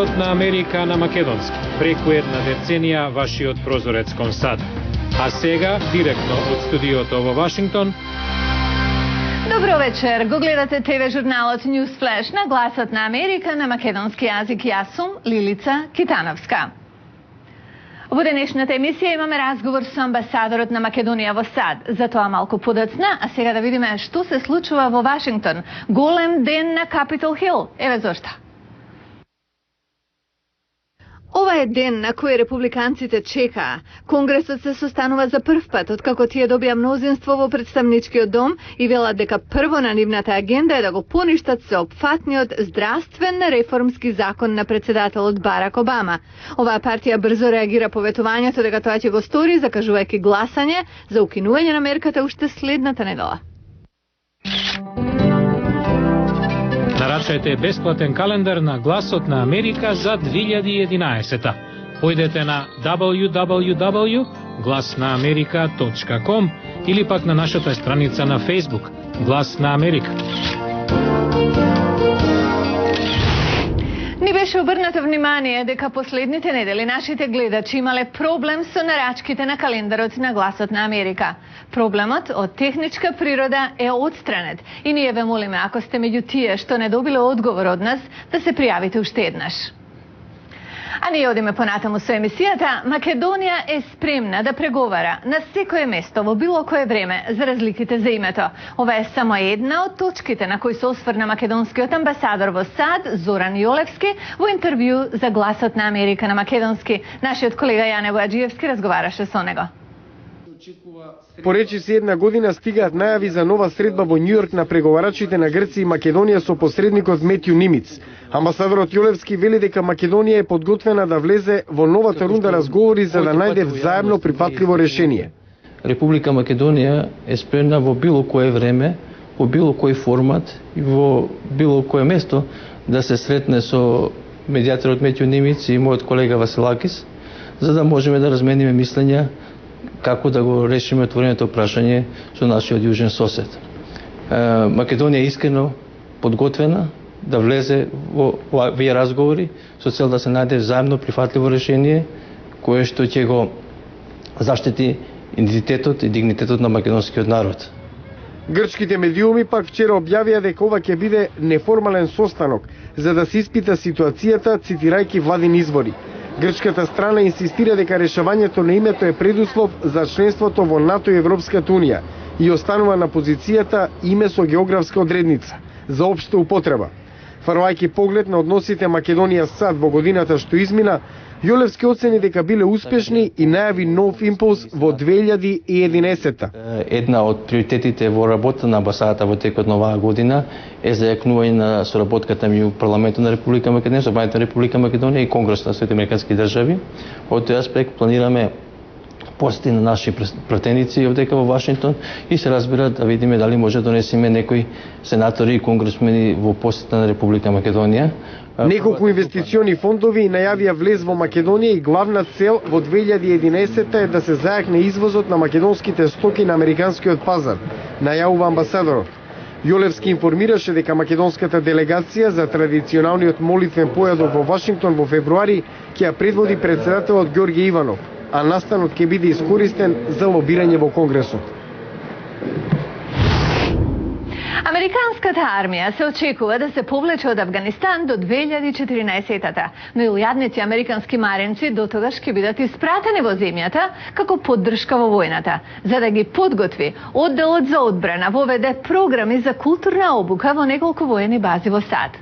Гласот на Америка на македонски. Преку една деценија вашиот прозорец кон САД. А сега, директно од студиото во Вашингтон. Добро вечер, го гледате ТВ журналот Newsflash на Гласот на Америка на македонски јазик. Јас сум Лилица Китановска. Во денешната емисија имаме разговор со амбасадорот на Македонија во САД. За тоа малку подоцна, а сега да видиме што се случува во Вашингтон. Голем ден на Capitol Hill. Еве зошто. Ова е ден на кој републиканците чекаа. Конгресот се состанува за прв пат откако тие добија мнозинство во представничкиот дом и велат дека прво на нивната агенда е да го поништат сеопфатниот здравствен реформски закон на председателот Барак Обама. Оваа партија брзо реагира по ветувањето дека тоа ќе го стори, закажувајќи гласање за укинување на мерката уште следната недела. Нарачајте бесплатен календар на Гласот на Америка за 2011. Појдете на www.glasnaamerika.com или пак на нашата страница на Facebook Глас на Америка. Ни беше обрнато внимание дека последните недели нашите гледачи имале проблем со нарачките на календарот на Гласот на Америка. Проблемот од техничка природа е отстранет и ние ве молиме, ако сте меѓу тие што не добиле одговор од нас, да се пријавите уште еднаш. А ние одиме понатаму со емисијата. Македонија е спремна да преговара на секое место во било кое време за разликите за името. Ова е само една од точките на кои се осврна македонскиот амбасадор во САД Зоран Јолевски во интервју за Гласот на Америка на македонски. Нашиот колега Јане Бојаджиевски разговараше со него. Поречи се една година стигаат најави за нова средба во Њујорк на преговарачите на Грција и Македонија со посредникот Метју Нимиц. Амбасадорот Јолевски вели дека Македонија е подготвена да влезе во новата рунда разговори за да најде взаемно прифатливо решение. Република Македонија е спремна во било кое време, во било кој формат и во било кое место да се сретне со медијаторот Метју Нимиц и мојот колега Василакис, за да можеме да размениме мислења како да го решиме отвореното прашање со нашиот јужен сосед. Македонија е искрено подготвена да влезе во овие разговори со цел да се најде заемно прифатливо решение кое што ќе го заштити идентитетот и дигнитетот на македонскиот народ. Грчките медиуми пак вчера објавија дека ова ќе биде неформален состанок за да се испита ситуацијата, цитирајќи владини извори. Грчката страна инсистира дека решавањето на името е предуслов за членството во НАТО и Европската унија и останува на позицијата име со географска одредница за општа употреба. Фрлајќи поглед на односите Македонија-САД во годината што измина, Јолевски оцени дека биле успешни и најави нов импулс во 2011. Една од приоритетите во работата на амбасадата во текот на оваа година е зајакнување на соработката меѓу парламентот на Република Македонија, Собранието на Република Македонија и Конгресот на Соединените американски држави. Од тој аспект планираме посети на наши пратеници овдека во Вашингтон и се разбира да видиме дали може да донесеме некои сенатори и конгресмени во посета на Република Македонија. Неколку инвестициони фондови најавија влез во Македонија и главна цел во 2011 е да се зајакне извозот на македонските стоки на американскиот пазар, најавува амбасадорот. Јолевски информираше дека македонската делегација за традиционалниот молитвен појадок во Вашингтон во февруари ќе ја предводи председателот Ѓорѓе Иванов, а настанот ќе биде искористен за лобирање во Конгресот. Американската армија се очекува да се повлече од Авганистан до 2014-та, но илјадници американски маринци до тогаш ќе бидат испратени во земјата како поддршка во војната. За да ги подготви, одделот за одбрана воведе програми за културна обука во неколку воени бази во САД.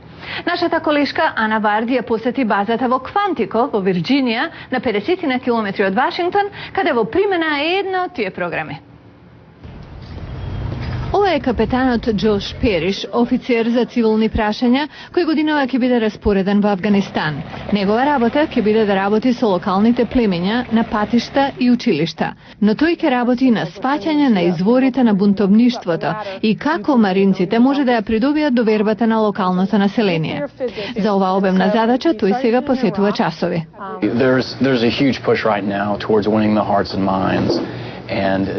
Нашата колешка Ана Варди ја посети базата во Квантико, во Вирџинија, на 50 на километри од Вашингтон, каде во примена е една од тие програми. Ова е капетанот Джош Периш, офицер за цивилни прашања, кој годинава ќе биде распореден во Авганистан. Негова работа ќе биде да работи со локалните племиња на патишта и училишта, но тој ќе работи на сваќање на изворите на бунтовништвото и како маринците може да ја придобијат довербата на локалното население. За оваа обемна задача тој сега посетува часови. There's a huge push right now towards winning the hearts and minds.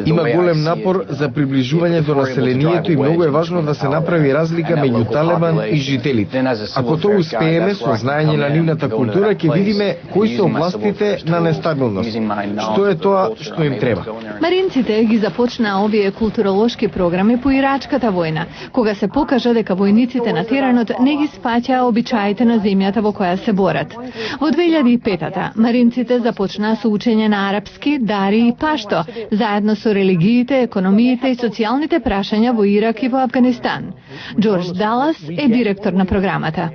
Има голем напор за приближување до населението и многу е важно да се направи разлика меѓу Талебан и жителите. Ако тоа успееме со знаење на нивната култура, ќе видиме кои се областите на нестабилност. Што е тоа што им треба. Маринците ги започнаа овие културолошки програми по Ирачката војна, кога се покажа дека војниците на теренот не ги спаќаа обичаите на земјата во која се борат. Во 2005-та маринците започнаа со учење на арапски, дари и пашто, заедно со религиите, економиите и социјалните прашања во Ирак и во Афганистан. Джордж Далас е директор на програмата.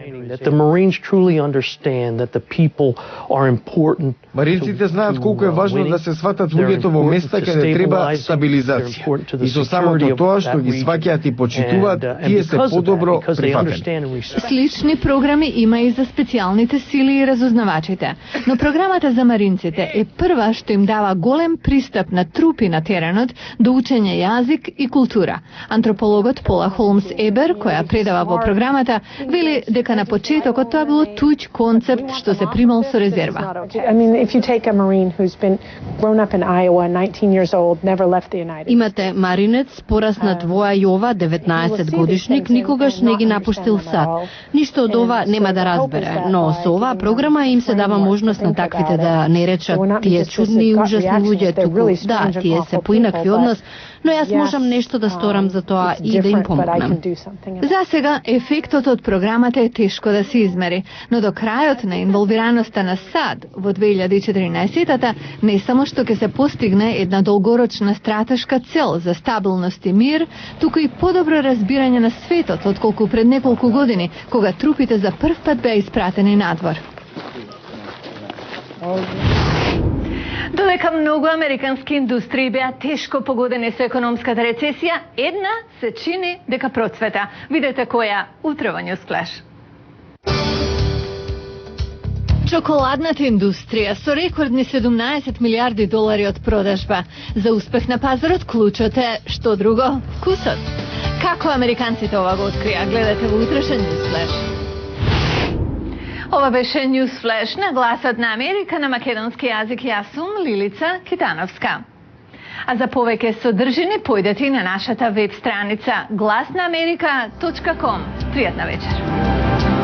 Маринците знаат колку е важно да се сватат луѓето во места каде треба стабилизација. И со самото тоа што ги сваќаат и почитуваат, тие се подобро прифатени. Слични програми има и за специјалните сили и разузнавачите, но програмата за маринците е прва што им дава голем пристап на трупи на теренот до учење јазик и култура. Антропологот Пола Холмс Ебер, која предава во програмата, вели дека на почетокот тоа било туѓ концепт што се примал со резерва. Имате маринец, пораснат во Ајова, 19 годишник, никогаш не ги напуштил сад. Ништо од ова нема да разбере, но со оваа програма им се дава можност на таквите да не речат тие чудни и ужасни луѓе туку. Да, тие се поинакви од нас, но јас можам нешто да сторам за тоа и да им помогнам. За сега, ефектот од програмата е тешко да се измери, но до крајот на инволвираноста на САД во 2014-та не само што ќе се постигне една долгорочна стратешка цел за стабилност и мир, туку и подобро разбирање на светот отколку пред неколку години, кога трупите за прв пат беа испратени надвор. Додека многу американски индустрии беа тешко погодени со економската рецесија, една се чини дека процвета. Видете која утре во Newsflash. Чоколадната индустрија со рекордни 17 милиарди долари од продажба. За успех на пазарот клучот е што друго? Вкусот. Како американците ова го открија? Гледате во утрешен Newsflash. Ова беше Newsflash на Гласот на Америка на македонски јазик. Јас сум Лилица Китановска. А за повеќе содржини појдете и на нашата веб страница glasnaamerika.com. Пријатна вечер.